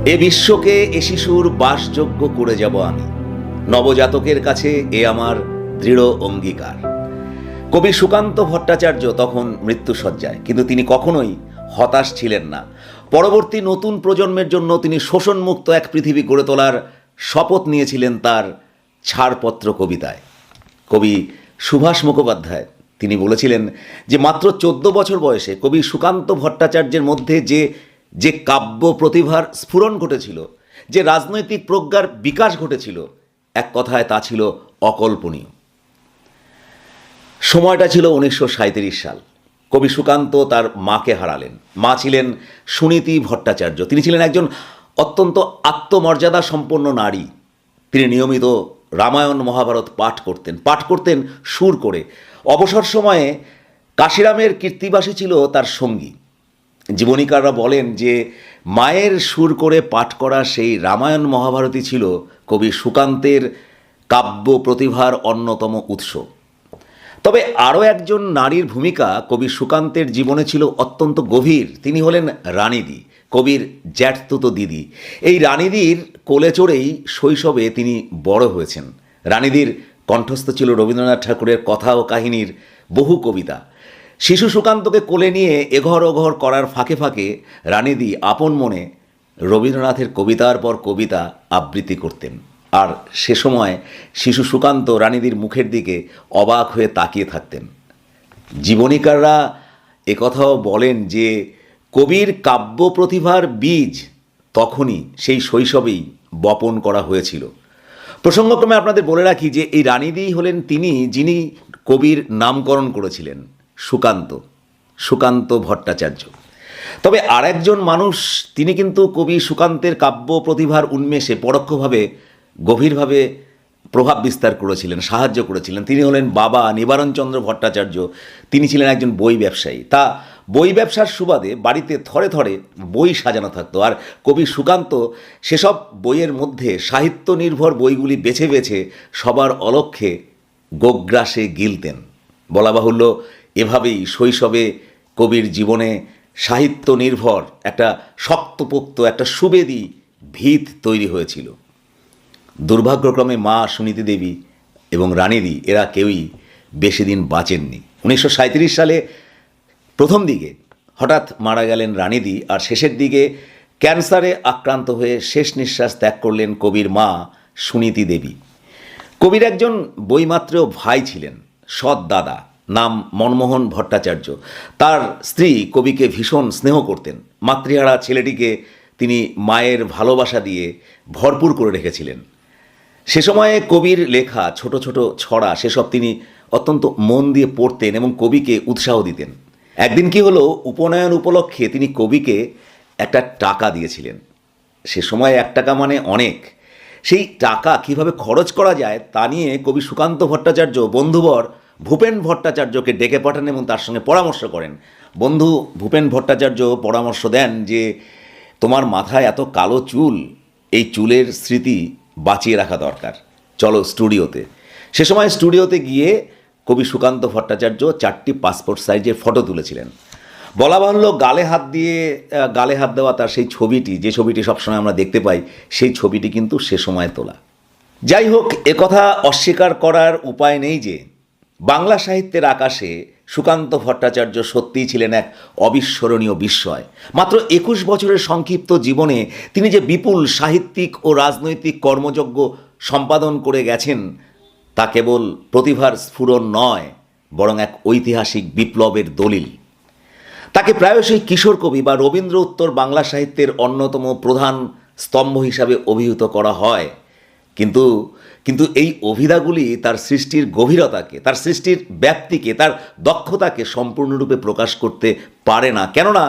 এ বিশ্বকে এ শিশুর বাসযোগ্য করে যাব আমি, নবজাতকের কাছে এ আমার দৃঢ় অঙ্গীকার। কবি সুকান্ত ভট্টাচার্য তখন মৃত্যুশয্যায়, কিন্তু তিনি কখনোই হতাশ ছিলেন না। পরবর্তী নতুন প্রজন্মের জন্য তিনি শোষণমুক্ত এক পৃথিবী গড়ে তোলার শপথ নিয়েছিলেন তার ছাড়পত্র কবিতায়। কবি সুভাষ মুখোপাধ্যায় তিনি বলেছিলেন যে মাত্র 14 বছর বয়সে কবি সুকান্ত ভট্টাচার্যের মধ্যে যে কাব্য প্রতিভার স্ফুরণ ঘটেছিল, যে রাজনৈতিক প্রজ্ঞার বিকাশ ঘটেছিল, এক কথায় তা ছিল অকল্পনীয়। সময়টা ছিল 1937 সাল। কবি সুকান্ত তার মাকে হারালেন। মা ছিলেন সুনীতি ভট্টাচার্য। তিনি ছিলেন একজন অত্যন্ত আত্মমর্যাদা সম্পন্ন নারী। তিনি নিয়মিত রামায়ণ মহাভারত পাঠ করতেন সুর করে। অবসর সময়ে কাশিরামের কীর্তিবাসী ছিল তার সঙ্গী। জীবনীকাররা বলেন যে মায়ের সুর করে পাঠ করা সেই রামায়ণ মহাভারতই ছিল কবি সুকান্তের কাব্য প্রতিভার অন্যতম উৎস। তবে আরও একজন নারীর ভূমিকা কবি সুকান্তের জীবনে ছিল অত্যন্ত গভীর। তিনি হলেন রানীদি, কবির জ্যাঠতুতো দিদি। এই রানীদির কোলে চড়েই শৈশবে তিনি বড় হয়েছেন। রানীদির কণ্ঠস্থ ছিল রবীন্দ্রনাথ ঠাকুরের কথা ও কাহিনীর বহু কবিতা। শিশু সুকান্তকে কোলে নিয়ে এঘর ওঘর করার ফাঁকে ফাঁকে রানীদি আপন মনে রবীন্দ্রনাথের কবিতার পর কবিতা আবৃত্তি করতেন। আর সে সময় শিশু সুকান্ত রানীদির মুখের দিকে অবাক হয়ে তাকিয়ে থাকতেন। জীবনীকাররা একথাও বলেন যে কবির কাব্য প্রতিভার বীজ তখনই সেই শৈশবেই বপন করা হয়েছিল। প্রসঙ্গক্রমে আপনাদের বলে রাখি যে এই রানীদিই হলেন যিনি কবির নামকরণ করেছিলেন সুকান্ত ভট্টাচার্য। তবে আরেকজন মানুষ তিনি কিন্তু কবি সুকান্তের কাব্য প্রতিভার উন্মেষে পরোক্ষভাবে গভীরভাবে প্রভাব বিস্তার করেছিলেন, সাহায্য করেছিলেন। তিনি হলেন বাবা নিবারণচন্দ্র ভট্টাচার্য। তিনি ছিলেন একজন বই ব্যবসায়ী। তা বই ব্যবসার সুবাদে বাড়িতে থরে থরে বই সাজানো থাকতো। আর কবি সুকান্ত সেসব বইয়ের মধ্যে সাহিত্য নির্ভর বইগুলি বেছে বেছে সবার অলক্ষ্যে গোগ্রাসে গিলতেন। বলা বাহুল্য এভাবেই শৈশবে কবির জীবনে সাহিত্য নির্ভর একটা শক্তপোক্ত একটা সুবেদী ভিত তৈরি হয়েছিল। দুর্ভাগ্যক্রমে মা সুনীতি দেবী এবং রানীদি এরা কেউই বেশি দিন বাঁচেননি। 1937 সালে প্রথম দিকে হঠাৎ মারা গেলেন রানীদি, আর শেষের দিকে ক্যান্সারে আক্রান্ত হয়ে শেষ নিঃশ্বাস ত্যাগ করলেন কবির মা সুনীতি দেবী। কবির একজন বইমাত্রেয় ভাই ছিলেন, সৎ দাদা, নাম মনমোহন ভট্টাচার্য। তার স্ত্রী কবিকে ভীষণ স্নেহ করতেন। মাতৃহারা ছেলেটিকে তিনি মায়ের ভালোবাসা দিয়ে ভরপুর করে রেখেছিলেন। সে সময়ে কবির লেখা ছোট ছোট ছড়া সেসব তিনি অত্যন্ত মন দিয়ে পড়তেন এবং কবিকে উৎসাহ দিতেন। একদিন কি হলো, উপনয়ন উপলক্ষে তিনি কবিকে একটা টাকা দিয়েছিলেন। সে সময় 1 টাকা মানে অনেক। সেই টাকা কিভাবে খরচ করা যায় তা নিয়ে কবি সুকান্ত ভট্টাচার্য বন্ধুবর ভূপেন ভট্টাচার্যকে ডেকে পাঠান এবং তার সঙ্গে পরামর্শ করেন। বন্ধু ভূপেন ভট্টাচার্য পরামর্শ দেন যে তোমার মাথায় এত কালো চুল, এই চুলের স্মৃতি বাঁচিয়ে রাখা দরকার, চলো স্টুডিওতে। সে সময় স্টুডিওতে গিয়ে কবি সুকান্ত ভট্টাচার্য 4টি পাসপোর্ট সাইজের ফটো তুলেছিলেন। বলা বাহুল্য গালে হাত দেওয়া তার সেই ছবিটি, যে ছবিটি সবসময় আমরা দেখতে পাই, সেই ছবিটি কিন্তু সে সময় তোলা। যাই হোক, একথা অস্বীকার করার উপায় নেই যে বাংলা সাহিত্যের আকাশে সুকান্ত ভট্টাচার্য সত্যিই ছিলেন এক অবিস্মরণীয় বিস্ময়। মাত্র 21 বছরের সংক্ষিপ্ত জীবনে তিনি যে বিপুল সাহিত্যিক ও রাজনৈতিক কর্মযজ্ঞ সম্পাদন করে গেছেন তা কেবল প্রতিভার স্ফুরণ নয়, বরং এক ঐতিহাসিক বিপ্লবের দলিল। তাকে প্রায়শই কিশোর কবি বা রবীন্দ্র উত্তর বাংলা সাহিত্যের অন্যতম প্রধান স্তম্ভ হিসাবে অভিহিত করা হয়। কিন্তু এই অভিধাগুলি তার সৃষ্টির গভীরতাকে, তার সৃষ্টির ব্যাপ্তিকে, তার দক্ষতাকে সম্পূর্ণরূপে প্রকাশ করতে পারে না। কেননা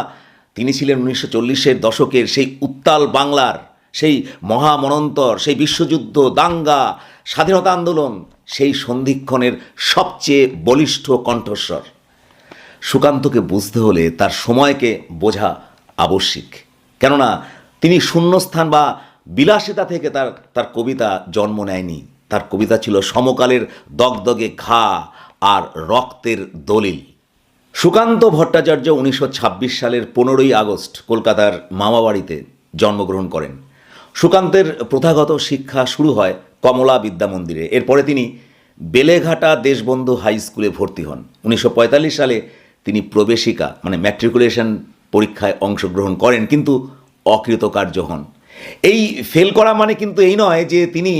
তিনি ছিলেন 1940-এর দশকের সেই উত্তাল বাংলার, সেই মহামনন্তর, সেই বিশ্বযুদ্ধ, দাঙ্গা, স্বাধীনতা আন্দোলন, সেই সন্ধিক্ষণের সবচেয়ে বলিষ্ঠ কণ্ঠস্বর। সুকান্তকে বুঝতে হলে তার সময়কে বোঝা আবশ্যিক। কেননা তিনি শূন্যস্থান বা বিলাসিতা থেকে তার কবিতা জন্ম নেয়নি। তার কবিতা ছিল সমকালের দগদগে ঘা আর রক্তের দলিল। সুকান্ত ভট্টাচার্য 1926 সালের 15ই আগস্ট কলকাতার মামাবাড়িতে জন্মগ্রহণ করেন। সুকান্তের প্রথাগত শিক্ষা শুরু হয় কমলা বিদ্যা মন্দিরে। এরপরে তিনি বেলেঘাটা দেশবন্ধু হাই স্কুলে ভর্তি হন। 1945 সালে তিনি প্রবেশিকা মানে ম্যাট্রিকুলেশন পরীক্ষায় অংশগ্রহণ করেন, কিন্তু অকৃতকার্য হন। এই ফেল করা মানে কিন্তু এই নয় যে তিনি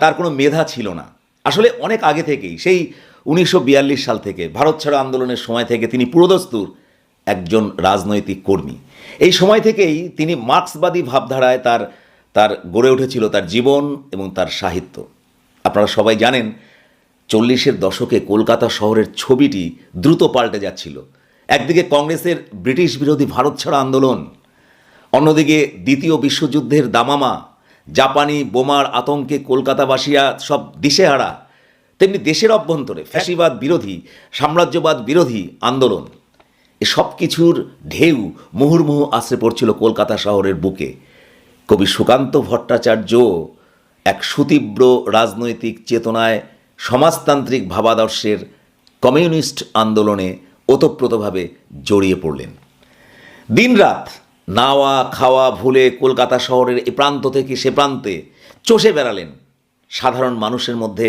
তার কোনো মেধা ছিল না। আসলে অনেক আগে থেকেই, সেই 1942 সাল থেকে, ভারত ছাড়ো আন্দোলনের সময় থেকে তিনি পুরোদস্তুর একজন রাজনৈতিক কর্মী। এই সময় থেকেই তিনি মার্ক্সবাদী ভাবধারায় তার গড়ে উঠেছিল তার জীবন এবং তার সাহিত্য। আপনারা সবাই জানেন 40-এর দশকে কলকাতা শহরের ছবিটি দ্রুত পাল্টে যাচ্ছিল। একদিকে কংগ্রেসের ব্রিটিশ বিরোধী ভারত ছাড়ো আন্দোলন, অন্যদিকে দ্বিতীয় বিশ্বযুদ্ধের দামামা, জাপানি বোমার আতঙ্কে কলকাতাবাসীরা সব দিশেহারা। তেমনি দেশের অভ্যন্তরে ফ্যাসিবাদ বিরোধী, সাম্রাজ্যবাদ বিরোধী আন্দোলন, এসব কিছুর ঢেউ মুহুর্মুহু আশ্রে পড়ছিল কলকাতা শহরের বুকে। কবি সুকান্ত ভট্টাচার্য এক সুতীব্র রাজনৈতিক চেতনায়, সমাজতান্ত্রিক ভাবাদর্শের কমিউনিস্ট আন্দোলনে ওতপ্রোতভাবে জড়িয়ে পড়লেন। দিনরাত নাওয়া খাওয়া ভুলে কলকাতা শহরের এ প্রান্ত থেকে সে প্রান্তে চষে বেড়ালেন সাধারণ মানুষের মধ্যে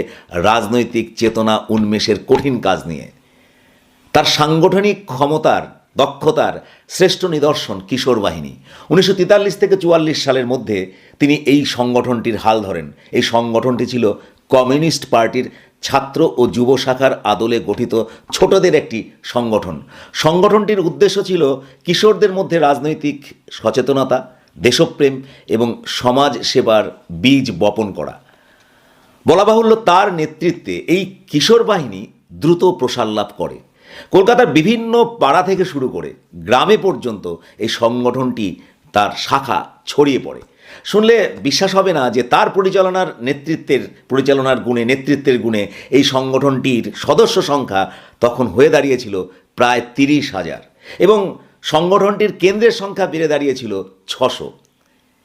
রাজনৈতিক চেতনা উন্মেষের কঠিন কাজ নিয়ে। তার সাংগঠনিক ক্ষমতার, দক্ষতার শ্রেষ্ঠ নিদর্শন কিশোর বাহিনী। 1943 থেকে 44 সালের মধ্যে তিনি এই সংগঠনটির হাল ধরেন। এই সংগঠনটি ছিল কমিউনিস্ট পার্টির ছাত্র ও যুব শাখার আদলে গঠিত ছোটদের একটি সংগঠন। সংগঠনটির উদ্দেশ্য ছিল কিশোরদের মধ্যে রাজনৈতিক সচেতনতা, দেশপ্রেম এবং সমাজ সেবার বীজ বপন করা। বলা বাহুল্য, তার নেতৃত্বে এই কিশোর বাহিনী দ্রুত প্রসার লাভ করে। কলকাতার বিভিন্ন পাড়া থেকে শুরু করে গ্রামে পর্যন্ত এই সংগঠনটি, তার শাখা ছড়িয়ে পড়ে। শুনলে বিশ্বাস হবে না যে তার নেতৃত্বের গুণে এই সংগঠনটির সদস্য সংখ্যা তখন হয়ে দাঁড়িয়েছিল প্রায় 30,000 এবং সংগঠনটির কেন্দ্রের সংখ্যা বেড়ে দাঁড়িয়েছিল 600।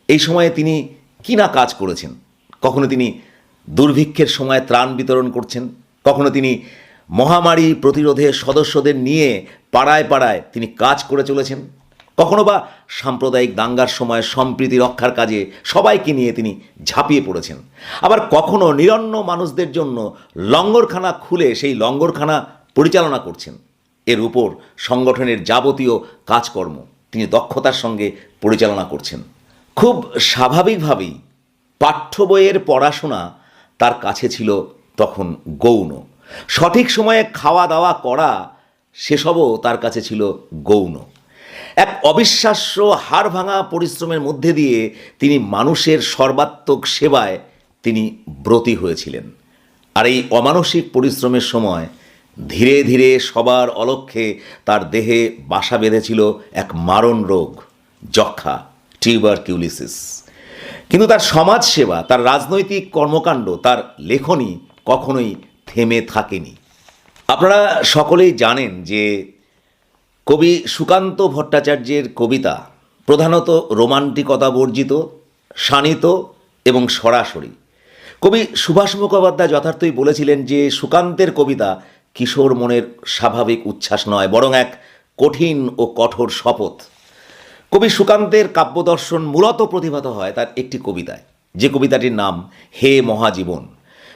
এই সময়ে তিনি কি না কাজ করেছেন। কখনো তিনি দুর্ভিক্ষের সময় ত্রাণ বিতরণ করছেন, কখনো তিনি মহামারী প্রতিরোধে সদস্যদের নিয়ে পাড়ায় পাড়ায় তিনি কাজ করে চলেছেন, কখনো বা সাম্প্রদায়িক দাঙ্গার সময় সম্প্রীতি রক্ষার কাজে সবাইকে নিয়ে তিনি ঝাঁপিয়ে পড়েছেন। আবার কখনো নিরন্ন মানুষদের জন্য লঙ্গরখানা খুলে সেই লঙ্গরখানা পরিচালনা করছেন। এর উপর সংগঠনের যাবতীয় কাজকর্ম তিনি দক্ষতার সঙ্গে পরিচালনা করছেন। খুব স্বাভাবিকভাবেই পাঠ্য বইয়ের পড়াশোনা তার কাছে ছিল তখন গৌণ। সঠিক সময়ে খাওয়া দাওয়া করা, সেসবও তার কাছে ছিল গৌণ। এক অবিশ্বাস্য হাড় ভাঙা পরিশ্রমের মধ্যে দিয়ে তিনি মানুষের সর্বাত্মক সেবায় তিনি ব্রতী হয়েছিলেন। আর এই অমানসিক পরিশ্রমের সময় ধীরে ধীরে সবার অলক্ষ্যে তার দেহে বাসা বেঁধেছিল এক মারণ রোগ, যক্ষ্মা, টিউবারকিউলিসিস। কিন্তু তার সমাজসেবা, তার রাজনৈতিক কর্মকাণ্ড, তার লেখনী কখনোই থেমে থাকেনি। আপনারা সকলেই জানেন যে কবি সুকান্ত ভট্টাচার্যের কবিতা প্রধানত রোমান্টিকতা বর্জিত, শানিত এবং সরাসরি। কবি সুভাষ মুখোপাধ্যায় যথার্থই বলেছিলেন যে সুকান্তের কবিতা কিশোর মনের স্বাভাবিক উচ্ছ্বাস নয়, বরং এক কঠিন ও কঠোর শপথ। কবি সুকান্তের কাব্যদর্শন মূলত প্রতিভাত হয় তার একটি কবিতায়, যে কবিতাটির নাম হে মহাজীবন।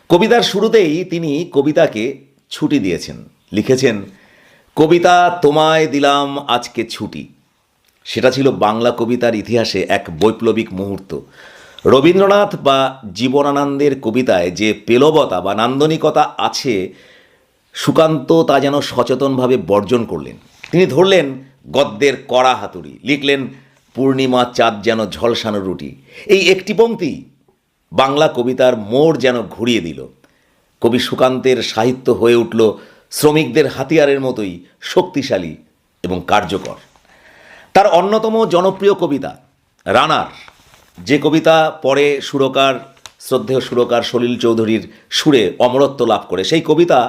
কবিতার শুরুতেই তিনি কবিতাকে ছুটি দিয়েছেন, লিখেছেন, কবিতা তোমায় দিলাম আজকে ছুটি। সেটা ছিল বাংলা কবিতার ইতিহাসে এক বৈপ্লবিক মুহূর্ত। রবীন্দ্রনাথ বা জীবনানন্দের কবিতায় যে পেলবতা বা নান্দনিকতা আছে, সুকান্ত তা যেন সচেতনভাবে বর্জন করলেন। তিনি ধরলেন গদ্যের কড়া হাতুড়ি, লিখলেন পূর্ণিমা চাঁদ যেন ঝলসানো রুটি। এই একটি পংক্তি বাংলা কবিতার মোড় যেন ঘুরিয়ে দিল। কবি সুকান্তের সাহিত্য হয়ে উঠল শ্রমিকদের হাতিয়ারের মতোই শক্তিশালী এবং কার্যকর। তার অন্যতম জনপ্রিয় কবিতা রানার, যে কবিতা পরে শ্রদ্ধেয় সুরকার সলিল চৌধুরীর সুরে অমরত্ব লাভ করে, সেই কবিতা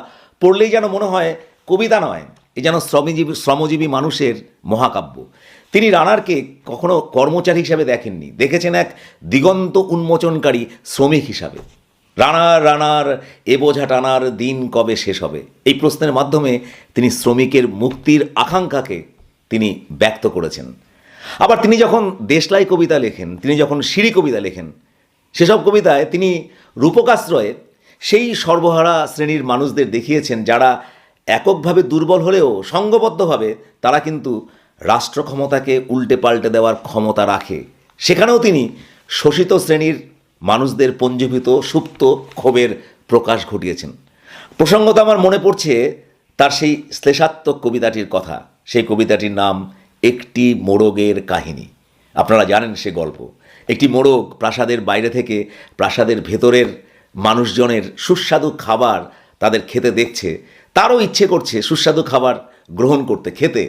পড়লেই যেন মনে হয় কবিতা নয়, এ যেন শ্রমজীবী মানুষের মহাকাব্য। তিনি রানারকে কখনো কর্মচারী হিসাবে দেখেননি, দেখেছেন এক দিগন্ত উন্মোচনকারী শ্রমিক হিসাবে। রানার রানার এ বোঝা টানার দিন কবে শেষ হবে, এই প্রশ্নের মাধ্যমে তিনি শ্রমিকের মুক্তির আকাঙ্ক্ষাকে তিনি ব্যক্ত করেছেন। আবার তিনি যখন দেশলাই কবিতা লেখেন, তিনি যখন সিঁড়ি কবিতা লেখেন, সেসব কবিতায় তিনি রূপকাশ্রয়ে সেই সর্বহারা শ্রেণীর মানুষদের দেখিয়েছেন যারা এককভাবে দুর্বল হলেও সংঘবদ্ধভাবে তারা কিন্তু রাষ্ট্র ক্ষমতাকে উল্টে পাল্টে দেওয়ার ক্ষমতা রাখে। সেখানেও তিনি শোষিত শ্রেণীর মানুষদের পঞ্জীভূত সুপ্ত ক্ষোভের প্রকাশ ঘটিয়েছেন। প্রসঙ্গত আমার মনে পড়ছে তার সেই শ্লেষাত্মক কবিতাটির কথা। সেই কবিতাটির নাম একটি মোড়গের কাহিনী। আপনারা জানেন সে গল্প। একটি মোড়গ প্রাসাদের বাইরে থেকে প্রাসাদের ভেতরের মানুষজনের সুস্বাদু খাবার তাদের খেতে দেখছে, তারও ইচ্ছে করছে সুস্বাদু খাবার গ্রহণ করতে, খেতে।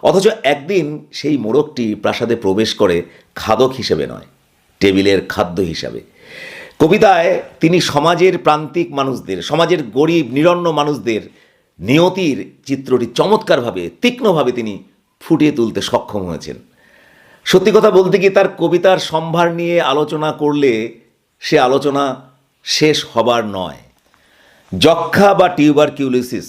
অথচ একদিন সেই মোড়গটি প্রাসাদে প্রবেশ করে খাদক হিসেবে নয়, টেবিলের খাদ্য হিসাবে। কবিতায় তিনি সমাজের প্রান্তিক মানুষদের, সমাজের গরিব নিরন্ন মানুষদের নিয়তির চিত্রটি চমৎকারভাবে, তীক্ষ্ণভাবে তিনি ফুটিয়ে তুলতে সক্ষম হয়েছেন। সত্যি কথা বলতে কি, তার কবিতার সম্ভার নিয়ে আলোচনা করলে সে আলোচনা শেষ হবার নয়। যক্ষ্মা বা টিউবারকিউলোসিস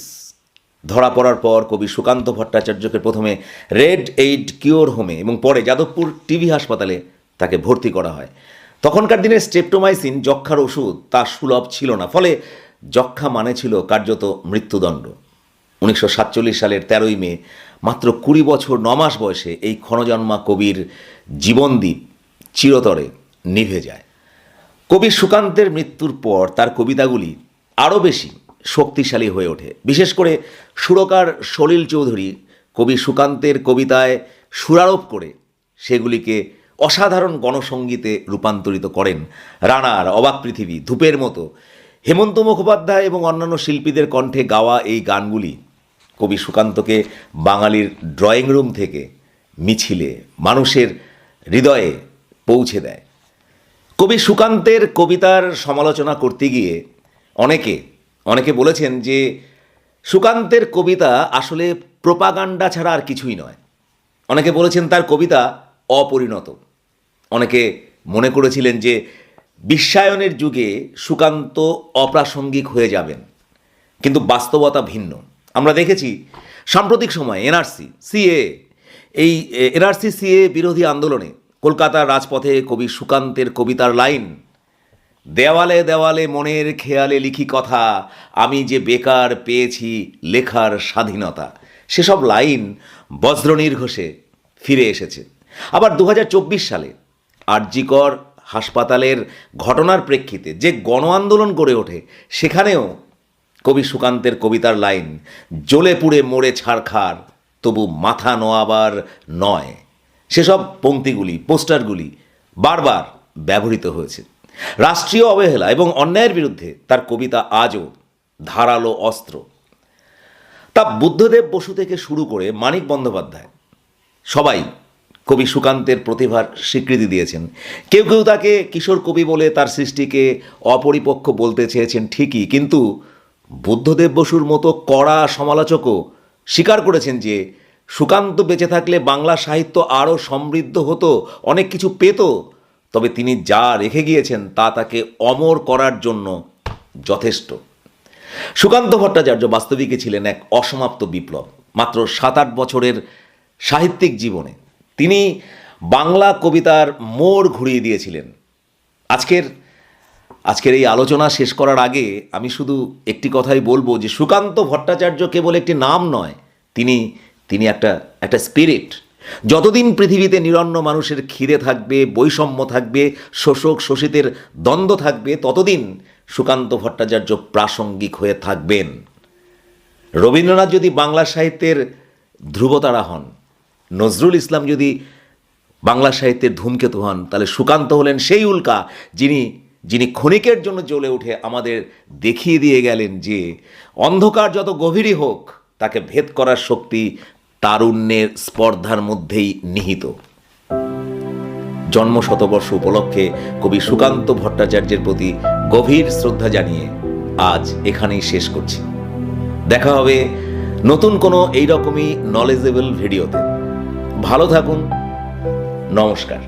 ধরা পড়ার পর কবি সুকান্ত ভট্টাচার্যকে প্রথমে রেড এইড কিওর হোমে এবং পরে যাদবপুর টিবি হাসপাতালে তাকে ভর্তি করা হয়। তখনকার দিনে স্ট্রেপ্টোমাইসিন যক্ষ্মার ওষুধ তা সুলভ ছিল না, ফলে যক্ষ্মা মানে ছিল কার্যত মৃত্যুদণ্ড। 1947 সালের 13ই মে মাত্র 20 বছর 9 মাস বয়সে এই ক্ষণজন্মা কবির জীবনদ্বীপ চিরতরে নিভে যায়। কবি সুকান্তের মৃত্যুর পর তার কবিতাগুলি আরও বেশি শক্তিশালী হয়ে ওঠে। বিশেষ করে সুরকার সলিল চৌধুরী কবি সুকান্তের কবিতায় সুরারোপ করে সেগুলিকে অসাধারণ গণসঙ্গীতে রূপান্তরিত করেন। রানার, অবাক পৃথিবী, ধূপের মতো, হেমন্ত মুখোপাধ্যায় এবং অন্যান্য শিল্পীদের কণ্ঠে গাওয়া এই গানগুলি কবি সুকান্তকে বাঙালির ড্রয়িং রুম থেকে মিছিলে মানুষের হৃদয়ে পৌঁছে দেয়। কবি সুকান্তের কবিতার সমালোচনা করতে গিয়ে অনেকে বলেছেন যে সুকান্তের কবিতা আসলে প্রোপাগান্ডা ছাড়া আর কিছুই নয়। অনেকে বলেছেন তার কবিতা অপরিণত। অনেকে মনে করেছিলেন যে বিশ্বায়নের যুগে সুকান্ত অপ্রাসঙ্গিক হয়ে যাবেন, কিন্তু বাস্তবতা ভিন্ন। আমরা দেখেছি সাম্প্রতিক সময়ে এনআরসি সিএ বিরোধী আন্দোলনে কলকাতার রাজপথে কবি সুকান্তের কবিতার লাইন, দেওয়ালে দেওয়ালে মনের খেয়ালে লিখি কথা, আমি যে বেকার পেয়েছি লেখার স্বাধীনতা, সেসব লাইন বজ্রনির্ঘোষে ফিরে এসেছে। আবার 2024 সালে আরজিকর হাসপাতালের ঘটনার প্রেক্ষিতে যে গণ আন্দোলন গড়ে ওঠে, সেখানেও কবি সুকান্তের কবিতার লাইন, জ্বলে পুড়ে মোড়ে ছারখার তবু মাথা নোয়াবার নয়, সেসব পংক্তিগুলি, পোস্টারগুলি বারবার ব্যবহৃত হয়েছে। রাষ্ট্রীয় অবহেলা এবং অন্যায়ের বিরুদ্ধে তার কবিতা আজও ধারালো অস্ত্র। তা বুদ্ধদেব বসু থেকে শুরু করে মানিক বন্দ্যোপাধ্যায় সবাই কবি সুকান্তের প্রতিভার স্বীকৃতি দিয়েছেন। কেউ কেউ তাকে কিশোর কবি বলে তার সৃষ্টিকে অপরিপক্ক বলতে চেয়েছেন ঠিকই, কিন্তু বুদ্ধদেব বসুর মতো কড়া সমালোচকও স্বীকার করেছেন যে সুকান্ত বেঁচে থাকলে বাংলা সাহিত্য আরও সমৃদ্ধ হতো, অনেক কিছু পেত, তবে তিনি যা রেখে গিয়েছেন তা তাকে অমর করার জন্য যথেষ্ট। সুকান্ত ভট্টাচার্য বাস্তবিকই ছিলেন এক অসমাপ্ত বিপ্লব। মাত্র 7-8 বছরের সাহিত্যিক জীবনে তিনি বাংলা কবিতার মোড় ঘুরিয়ে দিয়েছিলেন। আজকের এই আলোচনা শেষ করার আগে আমি শুধু একটি কথাই বলবো যে সুকান্ত ভট্টাচার্য কেবল একটি নাম নয়, তিনি একটা স্পিরিট। যতদিন পৃথিবীতে নিরন্ন মানুষের খিদে থাকবে, বৈষম্য থাকবে, শোষক শোষিতের দ্বন্দ্ব থাকবে, ততদিন সুকান্ত ভট্টাচার্য প্রাসঙ্গিক হয়ে থাকবেন। রবীন্দ্রনাথ যদি বাংলা সাহিত্যের ধ্রুবতারা হন, নজরুল ইসলাম যদি বাংলা সাহিত্যের ধূমকেতু হন, তাহলে সুকান্ত হলেন সেই উল্কা যিনি ক্ষণিকের জন্য জ্বলে উঠে আমাদের দেখিয়ে দিয়ে গেলেন যে অন্ধকার যত গভীরই হোক, তাকে ভেদ করার শক্তি তারুণ্যের স্পর্ধার মধ্যেই নিহিত। জন্মশতবর্ষ উপলক্ষে কবি সুকান্ত ভট্টাচার্যের প্রতি গভীর শ্রদ্ধা জানিয়ে আজ এখানেই শেষ করছি। দেখা হবে নতুন কোনো এইরকমই নলেজেবল ভিডিওতে। ভালো থাকুন। নমস্কার।